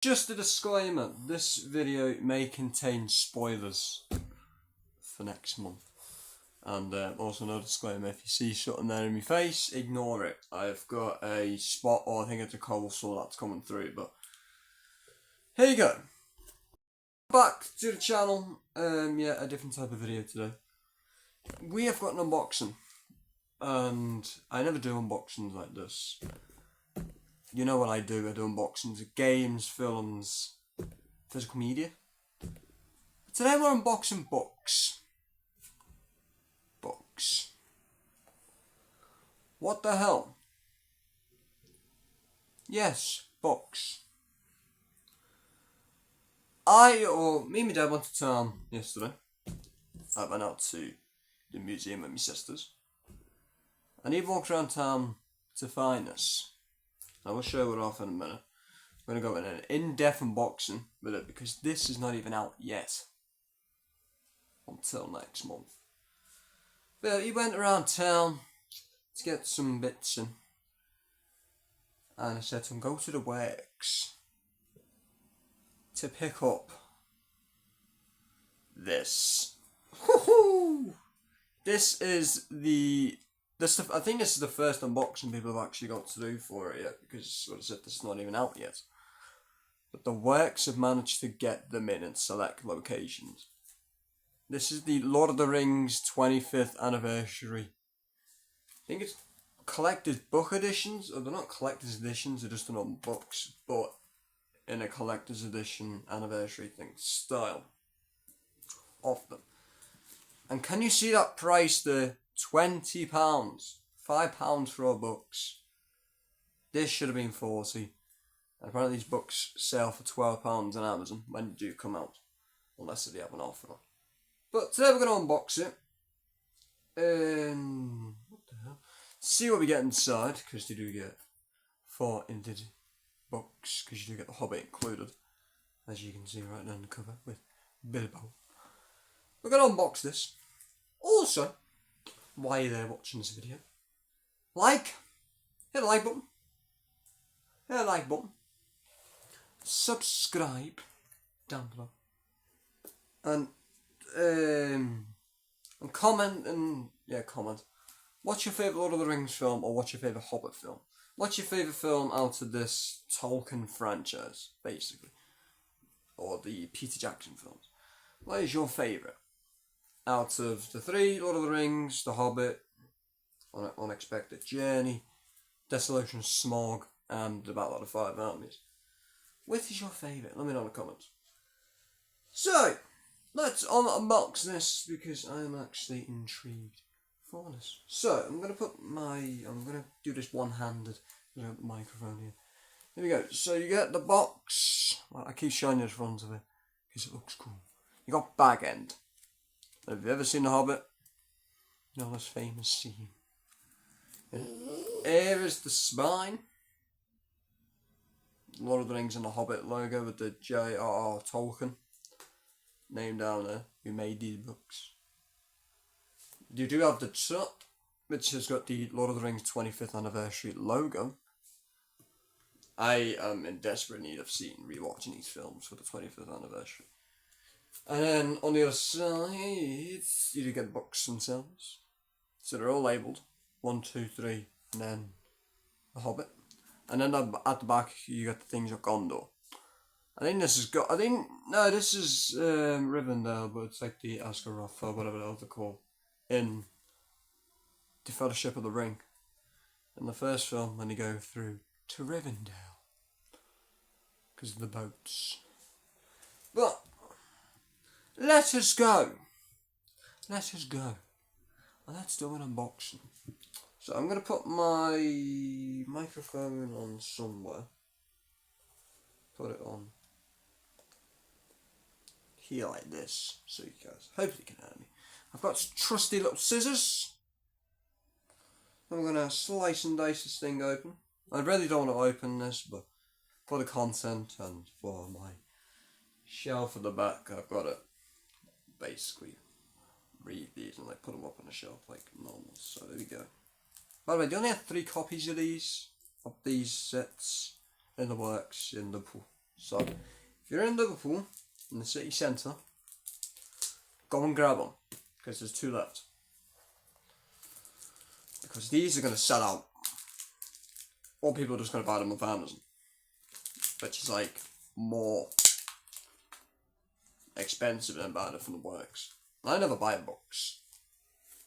Just a disclaimer, this video may contain spoilers for next month. And also no disclaimer, if you see something there in my face, ignore it. I've got a spot, or I think it's a coleslaw that's coming through, but here you go. Back to the channel, yeah, a different type of video today. We have got an unboxing, and I never do unboxings like this. You know what I do unboxings of games, films, physical media. Today we're unboxing books. What the hell? Yes, books. Me and my dad went to town yesterday. I went out to the museum with my sisters. And he walked around town to find us. I will show it off in a minute. We're going to go in an in-depth unboxing with it because this is not even out yet. Until next month. But he went around town to get some bits in. And I said to him, go to the works to pick up this. This is I think this is the first unboxing people have actually got to do for it yet, because, like I said, this is not even out yet. But the works have managed to get them in select locations. This is the Lord of the Rings 25th anniversary. I think it's collector's book editions, or they're not collector's editions, they're just on books, but in a collector's edition anniversary thing style of them. And can you see that price there? £20. £5 for our books. This should have been 40. And apparently these books sell for £12 on Amazon when they do come out. Unless they have an offer on. But today we're going to unbox it. What the hell? See what we get inside, because you do get 4 indie books, because you do get The Hobbit included. As you can see right now on the cover with Bilbo. We're going to unbox this. Also, while you're there watching this video, hit the like button, subscribe down below, and comment, what's your favourite Lord of the Rings film, or what's your favourite Hobbit film? What's your favourite film out of this Tolkien franchise, basically, or the Peter Jackson films? What is your favourite out of the 3, Lord of the Rings, The Hobbit, Unexpected Journey, Desolation of Smaug, and The Battle of the Five Armies? Which is your favourite? Let me know in the comments. So, let's unbox this, because I am actually intrigued for this. So, I'm going to do this one-handed with a microphone here. Here we go. So, you get the box. Well, I keep showing you the front of it, because it looks cool. You got bag end. Have you ever seen The Hobbit? You know this famous scene. Here is the spine. Lord of the Rings and The Hobbit logo with the J.R.R. Tolkien name down there, who made these books. You do have the top, which has got the Lord of the Rings 25th anniversary logo. I am in desperate need of rewatching these films for the 25th anniversary. And then on the other side, you do get the books themselves. So they're all labelled 1, 2, 3, and then The Hobbit. And then at the back, you get the things of Gondor. This is Rivendell, but it's like the Oscaroth or whatever else they're called in the Fellowship of the Ring. In the first film, when they go through to Rivendell, because of the boats. But let us go. And let's do an unboxing. So I'm going to put my microphone on somewhere. Put it on here like this, so you guys hopefully can hear me. I've got trusty little scissors. I'm going to slice and dice this thing open. I really don't want to open this, but for the content and for my shelf at the back, I've got to basically read these and put them up on the shelf like normal. So there we go. By the way, they only have 3 copies of these sets in the works in Liverpool. So, if you're in Liverpool, in the city centre, go and grab them, because there's 2 left. Because these are going to sell out. Or people are just going to buy them off Amazon. Which is like more expensive than buying it from the works. I never buy books.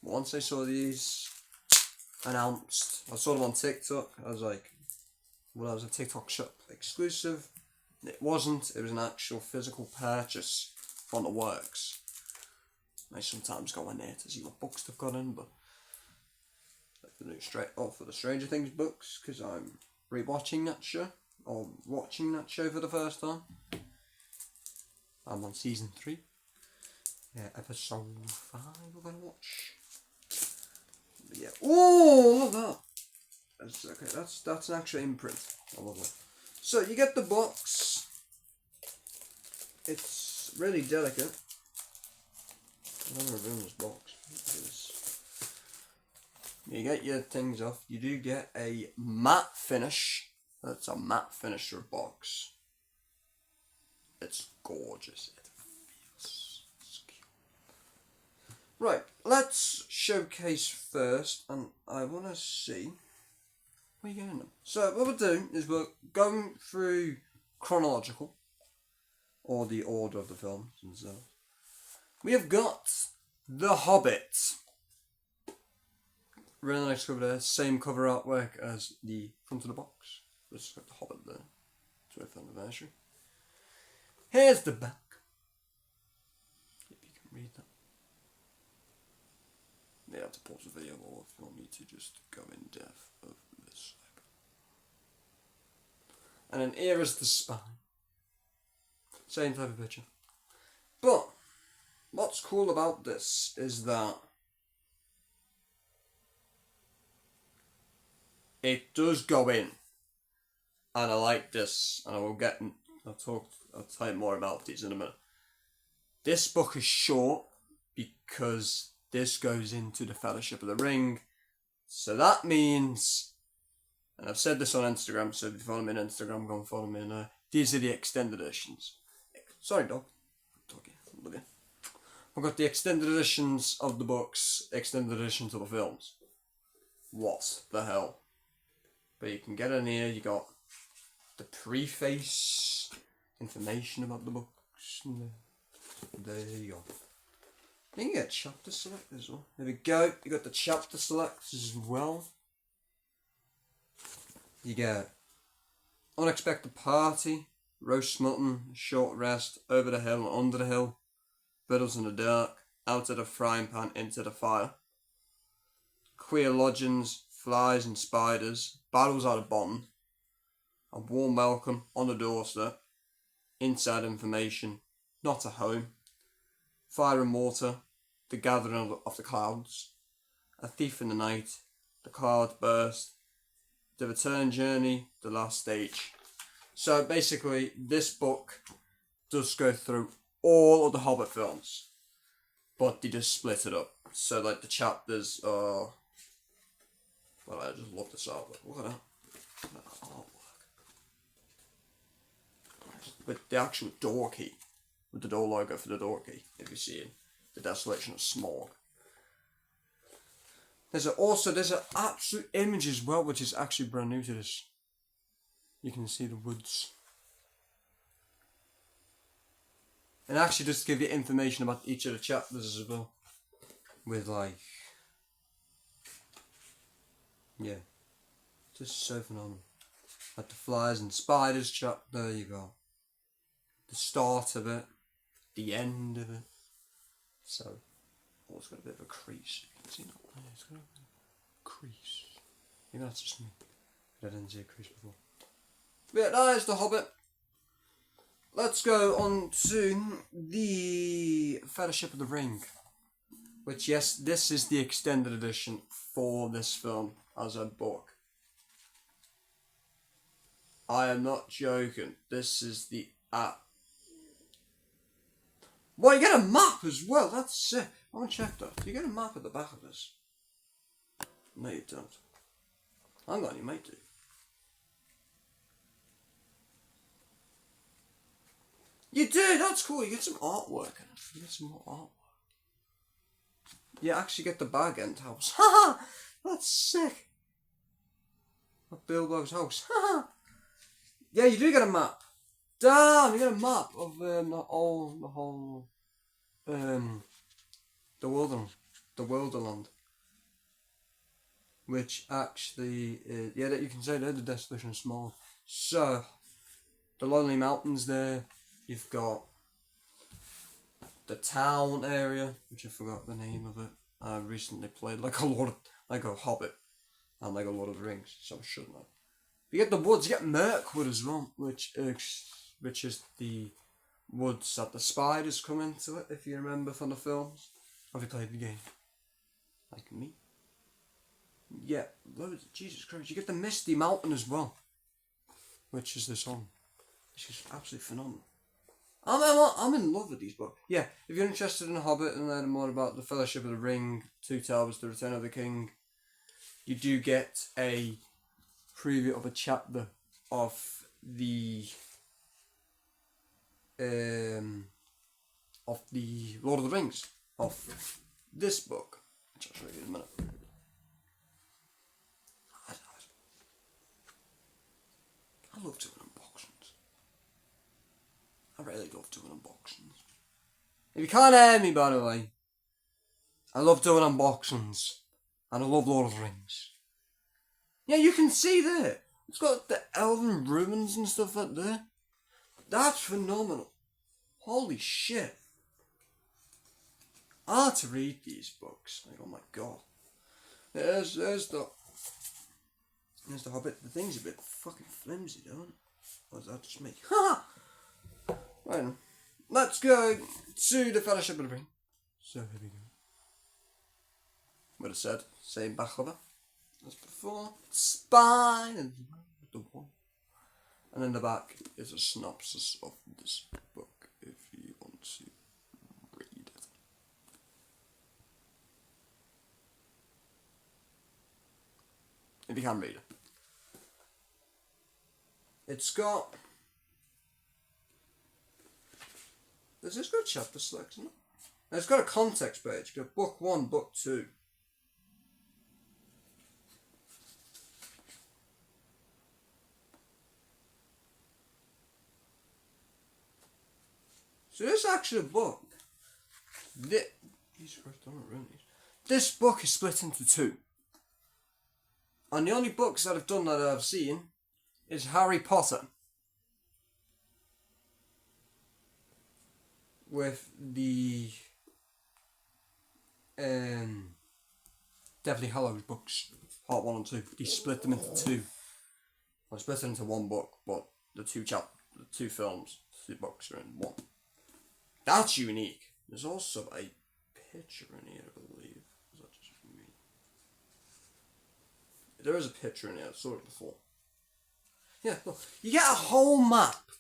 But once I saw these announced, I saw them on TikTok, I was like, well, that was a TikTok shop exclusive. It wasn't, it was an actual physical purchase from the works. I sometimes go in there to see what books they've got in, but like the new for the Stranger Things books, because I'm rewatching that show, or watching that show for the first time. I'm on season 3. Yeah, episode 5 we're gonna watch. But yeah. Oh, look at that. That's okay. That's an actual imprint. I love that. So you get the box. It's really delicate. I'm gonna ruin this box. You get your things off. You do get a matte finish. That's a matte finisher box. It's gorgeous. It feels so cute. Right, let's showcase first, and I want to see where you going. So what we're doing is we're going through chronological, or the order of the films themselves. We have got The Hobbit. Really nice cover there. Same cover artwork as the front of the box. Let's got The Hobbit there. 20th anniversary. Here's the back. If you can read that. You have to pause the video or if you want me to just go in depth of this. And then here is the spine. Same type of picture. But what's cool about this is that it does go in. And I like this, and I'll tell you more about these in a minute. This book is short because this goes into the Fellowship of the Ring. So that means, and I've said this on Instagram, so if you follow me on Instagram, go and follow me on these are the extended editions. Sorry, dog. Look at. I've got the extended editions of the books, extended editions of the films. What the hell? But you can get in here, you got the preface, information about the books, and there you go. Then you get chapter select as well. There we go, you got the chapter selects as well. You get Unexpected Party, Roast Mutton, Short Rest, Over the Hill and Under the Hill, Riddles in the Dark, Out of the Frying Pan into the Fire, Queer Lodgings, Flies and Spiders, Battles at the Bottom, A Warm Welcome, On the Doorstep, Inside Information, Not a Home, Fire and Water, The Gathering of the Clouds, A Thief in the Night, The Cloud Burst, The Return Journey, The Last Stage. So basically, this book does go through all of the Hobbit films, but they just split it up. So like the chapters are, well, I just love this artwork. Look at that. Look at that artwork. With the actual door key, with the door logo for the door key, if you see it, the Desolation of Smaug. There's an absolute image as well, which is actually brand new to this. You can see the woods. And actually just give you information about each of the chapters as well. With like, yeah, just so phenomenal. Like the Flies and Spiders chapter, you got the start of it, the end of it. So, oh, it's got a bit of a crease. You can see that there, it's got a bit of a crease. Maybe that's just me. I didn't see a crease before. But yeah, that is The Hobbit. Let's go on to the Fellowship of the Ring. Which, yes, this is the extended edition for this film as a book. I am not joking. This is the app. Well, you get a map as well. That's sick. I want to check that. Do you get a map at the back of this? No, you don't. Hang on, you might do. You do, that's cool. You get some artwork in it. You get some more artwork. You actually get the bag end house. Haha! That's sick. At Bilbo's house. Haha! Yeah, you do get a map. Damn, you get a map of the whole, the Worlderland. Which actually, yeah, that you can say they're the Desolation Small. So, the Lonely Mountains there. You've got the town area, which I forgot the name of it. I recently played like a Hobbit and like a Lord of the Rings, so I shouldn't have. You get the woods, you get Mirkwood as well, which is the woods that the spiders come into it, if you remember from the films. Have you played the game? Like me? Yeah, Jesus Christ, you get the Misty Mountain as well, which is this one. It's just absolutely phenomenal. I'm in love with these books. Yeah, if you're interested in The Hobbit and learning more about the Fellowship of the Ring, Two Towers, The Return of the King, you do get a preview of a chapter of the Lord of the Rings of this book, which I'll show you in a minute. I love doing unboxings. I really love doing unboxings. If you can't hear me, by the way, I love doing unboxings. And I love Lord of the Rings. Yeah, you can see there. It's got the elven ruins and stuff like that. That's phenomenal. Holy shit. I had to read these books. Like, oh my god. There's the Hobbit. The thing's a bit fucking flimsy, don't it? Or is that just me? Ha! Right then. Let's go to the Fellowship of the Ring. So here we go. Would have said, same back cover as before. Spine and the wall. And in the back is a synopsis of this book if you want to read it. If you can read it. It's got... Does this got chapter selection? It's got a context page. It's got book 1, book 2. So this actual book, this book is split into 2. And the only books that I've done that I've seen is Harry Potter. With the Deathly Hallows books, part 1 and 2. He split them into 2. Well, split it into 1 book, but the 2 films, 2 books are in 1. That's unique. There's also a picture in here, I believe. Is that just me? There is a picture in here. I saw it before. Yeah, look. You get a whole map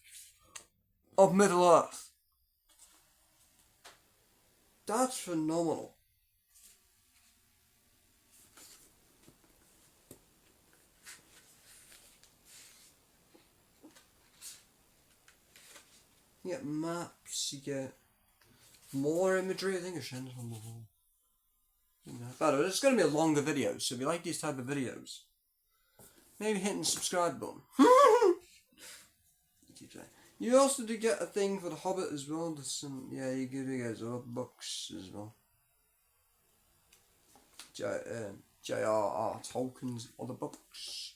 of Middle Earth. That's phenomenal. You get maps, you get more imagery. I think I showed it on the wall. By the way, it's going to be a longer video, so if you like these type of videos, maybe hit the subscribe button. You also do get a thing for The Hobbit as well. There's some, yeah, you give you guys other books as well. J.R.R. Tolkien's other books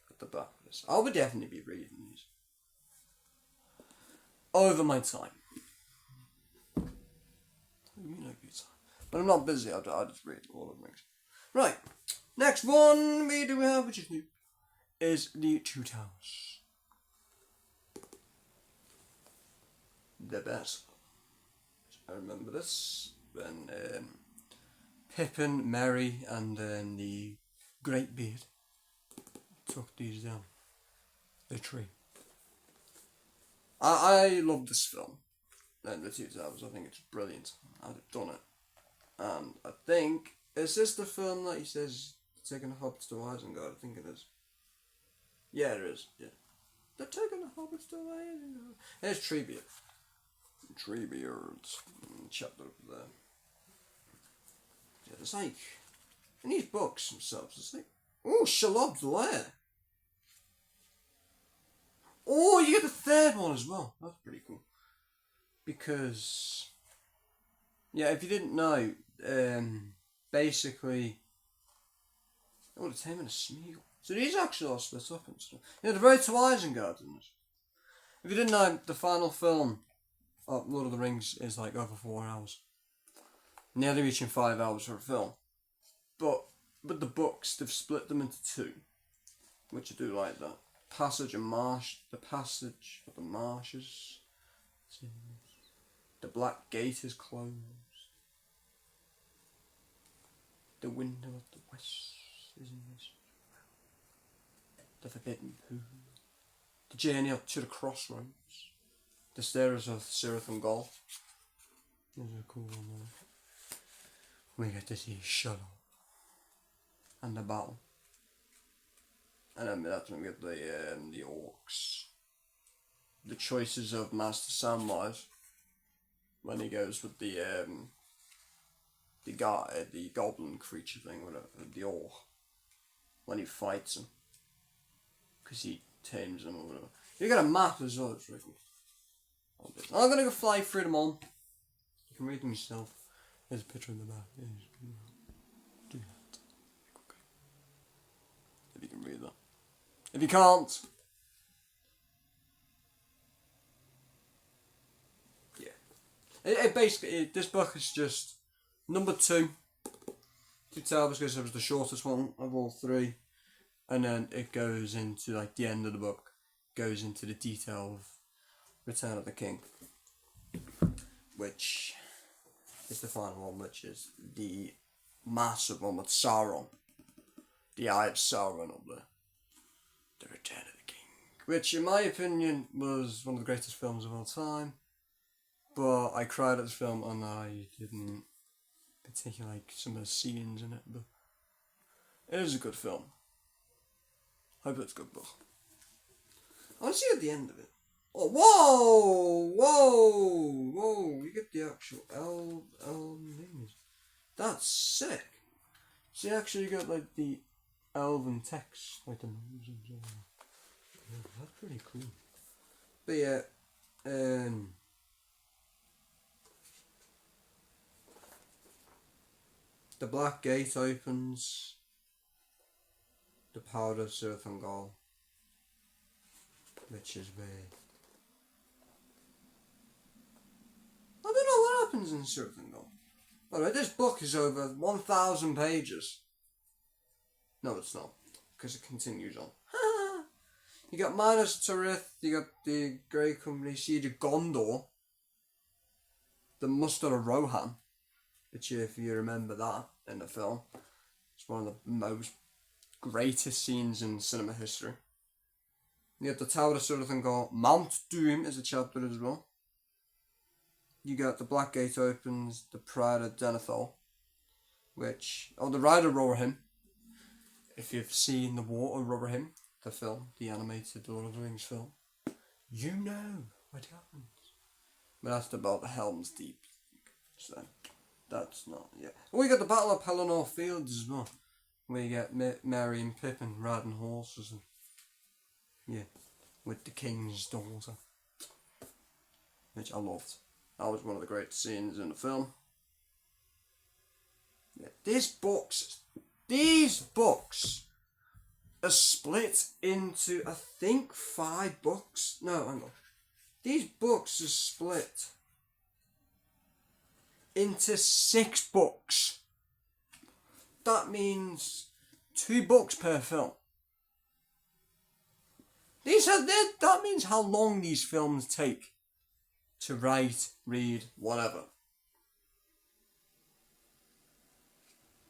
at the back of this. I would definitely be reading these over my time. What do you mean over your time? But I'm not busy, I just read all of the rings. Right, next one we do have, which is new, is the Two Towers. The best. I remember this when Pippin, Merry, and then the Greatbeard took these down the tree. I love this film, and The Two Towers. I think it's brilliant. I've done it, and I think is this the film that he says taking the hobbits to Isengard? I think it is. Yeah, it is. Yeah, they're taking the hobbits to Isengard. There's Treebeard. Treebeard. Chapter up there. Yeah, it's like, in these books themselves, it's like, oh, Shalob's Lair. Oh, you get the third one as well. That's pretty cool. Because, yeah, if you didn't know, basically, oh, the Taming of Smeagol. So these actually are split up and stuff. Yeah, the Road to Isengard. If you didn't know, the final film of Lord of the Rings is like over 4 hours. Nearly reaching 5 hours for a film. But the books, they've split them into two. Which I do like that. Passage and Marsh. The Passage of the Marshes. The Black Gate is closed. The Window of the West is in this. The Forbidden Pool. The Journey up to the Crossroads. The Stairs of Cirith Ungol. There's a cool one there. We get to see Shuttle. And the battle. And then that's when we get the orcs. The choices of Master Samwise. When he goes with the guy, the goblin creature thing, whatever, the orc. When he fights him. Because he tames him or whatever. You get a map as well, it's really cool. I'm gonna go fly through them all. You can read them yourself. There's a picture in the map. Do that. Okay. If you can read that. If you can't, yeah. It basically, this book is just number 2. To tell because it was the shortest one of all 3. And then it goes into, like, the end of the book, goes into the detail of Return of the King, which is the final one, which is the massive one with Sauron, the Eye of Sauron up there, the Return of the King, which in my opinion was one of the greatest films of all time, but I cried at this film and I didn't particularly like some of the scenes in it, but it is a good film. Hope it's a good book. I want to see at the end of it. Oh, whoa! You get the actual names. That's sick. So you actually got like the elven text, like the names and stuff. Yeah, that's pretty cool. But yeah, the Black Gate opens. The Powder of Cirith Ungol, which is where I don't know what happens in Cirith Ungol. Alright, this book is over 1,000 pages. No, it's not, because it continues on. You got Minas Tirith, you got the Grey Company, Siege of Gondor, the Muster of Rohan, which if you remember that in the film, it's one of the most greatest scenes in cinema history. You got the Tower of Cirith Ungol. Mount Doom is a chapter as well. You got the Black Gate opens, the Pride of Denethor, which, the Ride of Rohirrim. If you've seen The War of Rohirrim, the film, the animated Lord of the Rings film, you know what happens. But that's about the Helm's Deep. So, that's not, yeah. We got the Battle of Pelennor Fields as well. Where you get Merry and Pippin riding horses and, yeah, with the king's daughter. Which I loved. That was one of the great scenes in the film. Yeah, these books are split into, I think, 5 books. No, hang on. These books are split into 6 books. That means 2 books per film. That means how long these films take to write, read, whatever.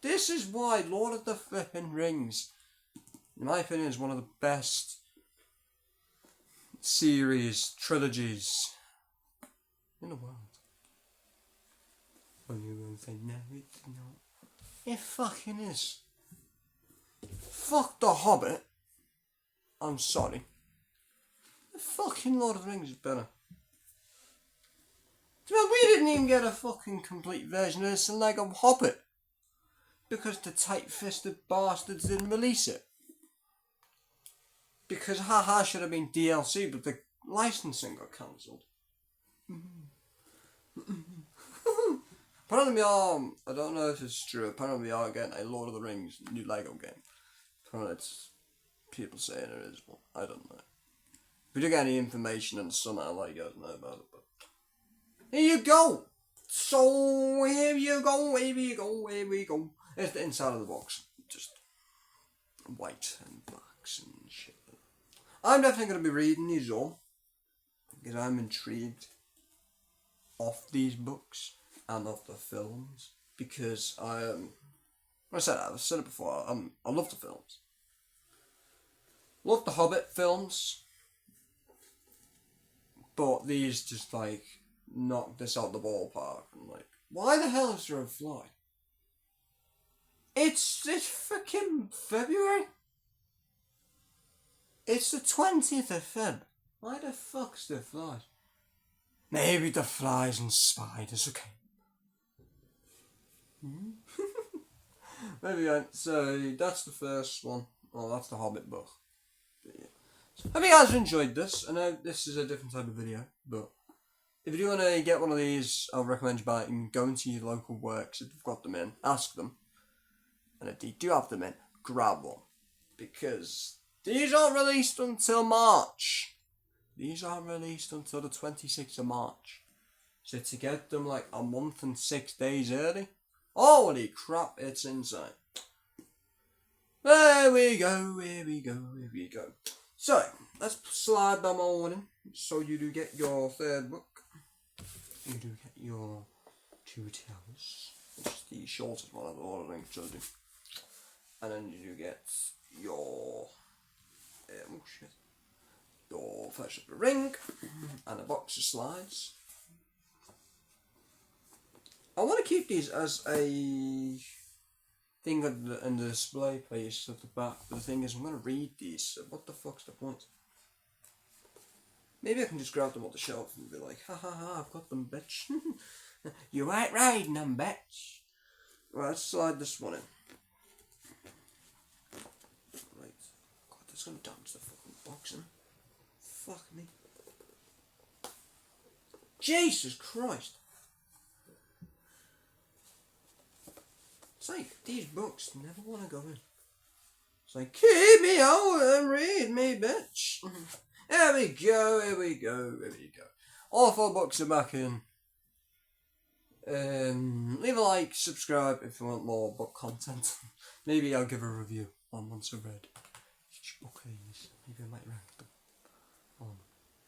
This is why Lord of the Flippin' Rings, in my opinion, is one of the best trilogies in the world. When you're going to say, no, it's not. It fucking is. Fuck The Hobbit. I'm sorry. The fucking Lord of the Rings is better. Well, we didn't even get a fucking complete version of this in Lego Hobbit. Because the tight-fisted bastards didn't release it. Because haha should have been DLC, but the licensing got cancelled. Apparently we are, I don't know if it's true, apparently we are getting a Lord of the Rings new Lego game. Apparently it's people saying it is, but I don't know. If we do get any information in the summer, I'll let you guys know about it. But here you go! So, here you go, here we go, here we go. It's the inside of the box. Just white and blacks and shit. I'm definitely going to be reading these all. Because I'm intrigued of these books and of the films. Because I've said it before, I love the films. Love the Hobbit films. But these just like knock this out the ballpark. And like, why the hell is there a fly? It's freaking February. It's the 20th of Feb. Why the fuck's there flies? Maybe the flies and spiders, okay. Maybe so that's the first one. Oh, that's the Hobbit book. But yeah. So, hope you guys enjoyed this. I know this is a different type of video, but if you do want to get one of these, I'll recommend you buying. Go into your local works if they've got them in. Ask them. And if they do have them in, grab one. Because these aren't released until March. These aren't released until the 26th of March. So to get them like a month and 6 days early, holy crap, it's insane. There we go, here we go, here we go. So, let's slide them on in. So you do get your third book. You do get your Two Towers, which is the shortest one of the Lord of the Rings trilogy. And then you do get your your Fellowship of the Ring and a box of slides. I want to keep these as a thing in the display place at the back, but the thing is I'm going to read these, so what the fuck's the point? Maybe I can just grab them off the shelf and be like, ha ha ha, I've got them, bitch. You ain't riding them, bitch. Right, let's slide this one in. Right. God, that's going to damage the fucking box, isn't it? Fuck me. Jesus Christ. It's like, these books never want to go in. It's like, keep me out and read me, bitch. Here we go, here we go, here we go. All 4 books are back in. Leave a like, subscribe if you want more book content. Maybe I'll give a review on once I've read each book of these. Maybe I might rank them on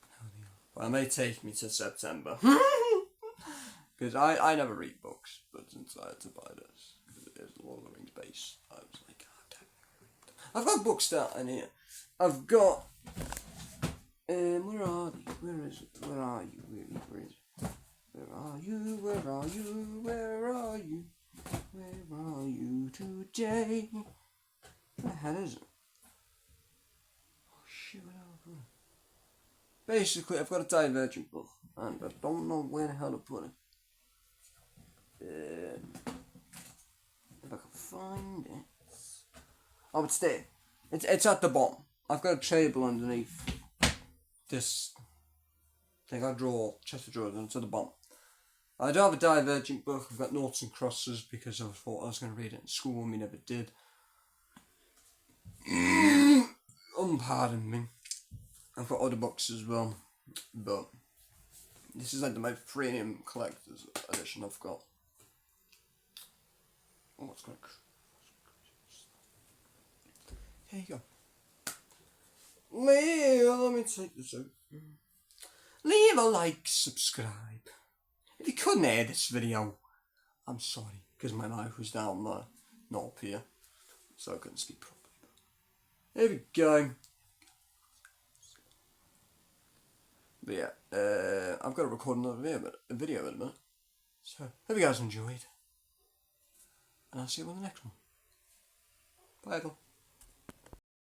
how they are. But it may take me to September. Because I never read books, but since I had to buy this, because it is the Lord of the Rings base, I was like, oh, damn, read them. I've got books down in here. I've got... where are they? Where is it? Where are you? Where is it? Where are you? Where are you? Where are you? Where are you today? Where the hell is it? Oh shit, where have I put it? Basically, I've got a Divergent book, and I don't know where the hell to put it. If I can find it. Oh, it's there. It's at the bottom. I've got a table underneath this thing. I draw chest of drawers and it's at the bottom. I do have a Divergent book. I've got noughts and crosses because I thought I was going to read it in school and we never did. Pardon me. I've got other books as well, but this is like my premium collector's edition I've got. Oh, what's going on? Here you go. Let me take this out. Leave a like, subscribe. If you couldn't hear this video, I'm sorry, because my mic was down there, not up here, so I couldn't speak properly. Here we go. But yeah, I've got to record another video in a minute. So, hope you guys enjoyed. And I'll see you on the next one. Bye, everyone.